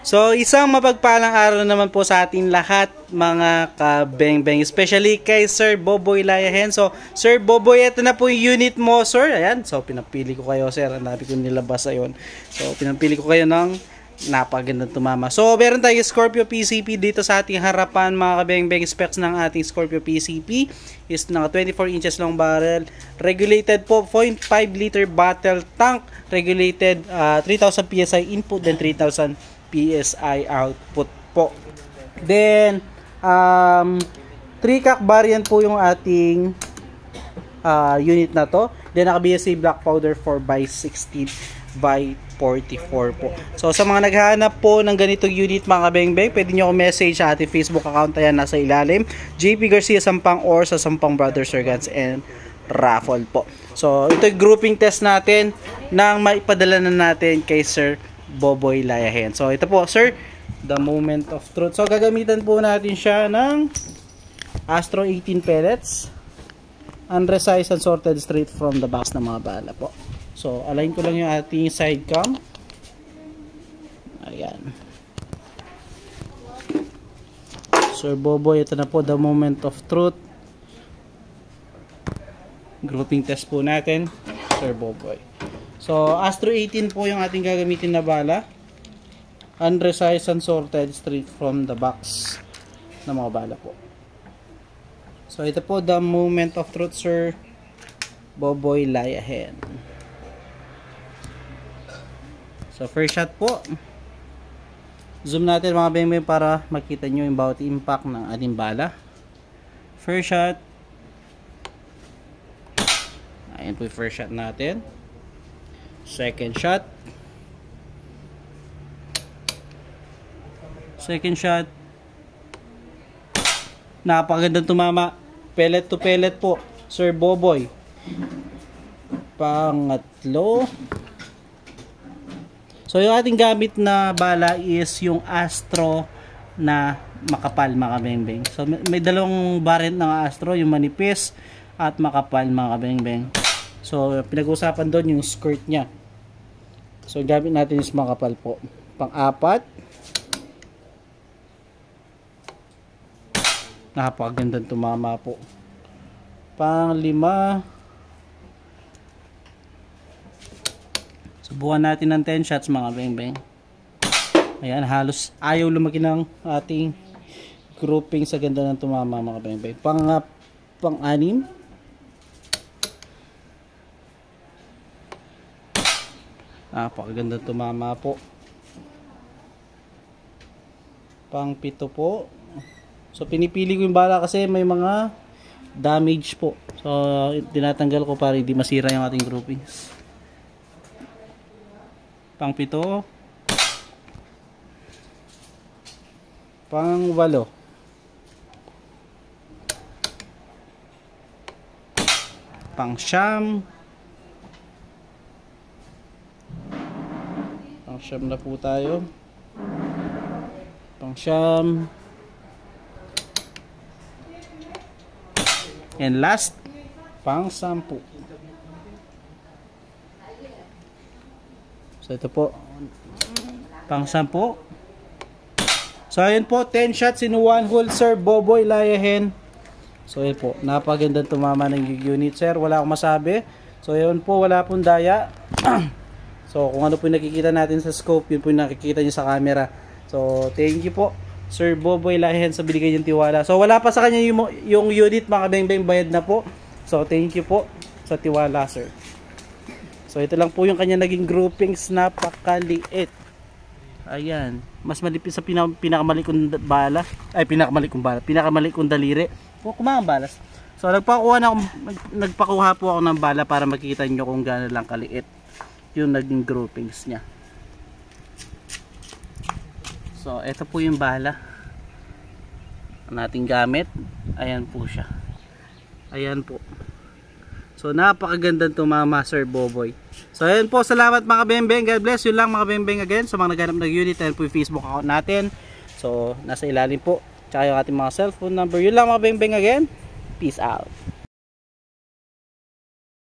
So, isang mapagpalang araw naman po sa ating lahat, mga kabeng-beng. Especially kay Sir Boboy Layahen. So, Sir Boboy, ito na po yung unit mo, sir. Ayan. So, pinapili ko kayo, sir. Ang dami ko nilabas ayon. So, pinapili ko kayo ng napagandang tumama. So, meron tayong Scorpio PCP dito sa ating harapan, mga kabeng-beng. Specs ng ating Scorpio PCP is naka 24 inches long barrel. Regulated po, 0.5 liter bottle tank. Regulated 3,000 PSI input, then 3,000 PSI output po. Then 3-cock variant po yung ating unit na to. Then naka BSA black powder 4x16 by 44 po. So sa mga naghahanap po ng ganitong unit, mga kabeng-beng, pwede nyo ako message sa ating Facebook account, ayan nasa ilalim, JP Garcia Sampang or sa Sampang Brothers Surgans and Raffle po. So ito yung grouping test natin nang maipadala na natin kay Sir Boboy Layahen. So ito po, sir, the moment of truth. So gagamitan po natin siya ng Astro 18 pellets, unresized and sorted straight from the box na mga bala po. So align ko lang yung ating side cam. Ayan. Sir Boboy, ito na po the moment of truth. Grouping test po natin, Sir Boboy. So, Astro 18 po yung ating gagamitin na bala. Unresized and sorted straight from the box na mga bala po. So, ito po the moment of truth, Sir Boboy Layahen. So, first shot po. Zoom natin mga beng-beng para makita nyo yung bawat impact ng ating bala. First shot. Ayan po yung first shot natin. Second shot. Second shot. Napakagandang tumama. Pellet to pellet po, Sir Boboy. Pangatlo. So yung ating gamit na bala is yung Astro na makapal, mga kabeng-beng. So may dalawang variant ng Astro, yung manipis at makapal, mga kabeng-beng. So pinag-usapan doon yung skirt niya. So gamit natin is makapal po. Pang-apat. Napakagandang tumama po. Pang-lima. Subukan natin ng 10 shots, mga beng-beng. Ayan, halos ayaw lumaki ng ating grouping sa ganda ng tumama, mga beng-beng. Pang-anim. Napakaganda tumama po. Pang-pito po. So pinipili ko yung bala kasi may mga damage po. So tinatanggal ko para hindi masira yung ating groupings. Pang-pito. Pang-walo. Pang-siyam. Pang-siyam na po tayo. Pang-siyam. And last, pang-sampu. So ito po, pang-sampu. So ayun po, 10 shots in one hole, Sir Boboy Layahen. So ayun po, napagandang tumama ng unit, sir. Wala akong masabi. So ayun po, wala pong daya. So kung ano po yung nakikita natin sa scope, yun po yung nakikita nyo sa camera. So thank you po, Sir Boboy Layahen, sa binigay niyong tiwala. So wala pa sa kanya yung unit, mga beng-beng, bayad na po. So thank you po sa tiwala, sir. So ito lang po yung kanya naging groupings, napakaliit. Ayan, mas malipit sa pinakamali kong bala. Ay, pinakamali kong daliri. Kumang balas. So nagpakuha po ako ng bala para makita nyo kung gaano lang kaliit yung naging groupings niya. So ito po yung bala nating gamit. Ayan po siya. Ayan po. So napakagandang tumama, Sir Boboy. So ayan po, salamat mga beng-beng. God bless. Yun lang, mga beng-beng, again. Sa mga naghanap ng unit, ayan po yung Facebook account natin. So nasa ilalim po. Tsaka yung ating mga cellphone number. Yun lang, mga beng-beng, again. Peace out.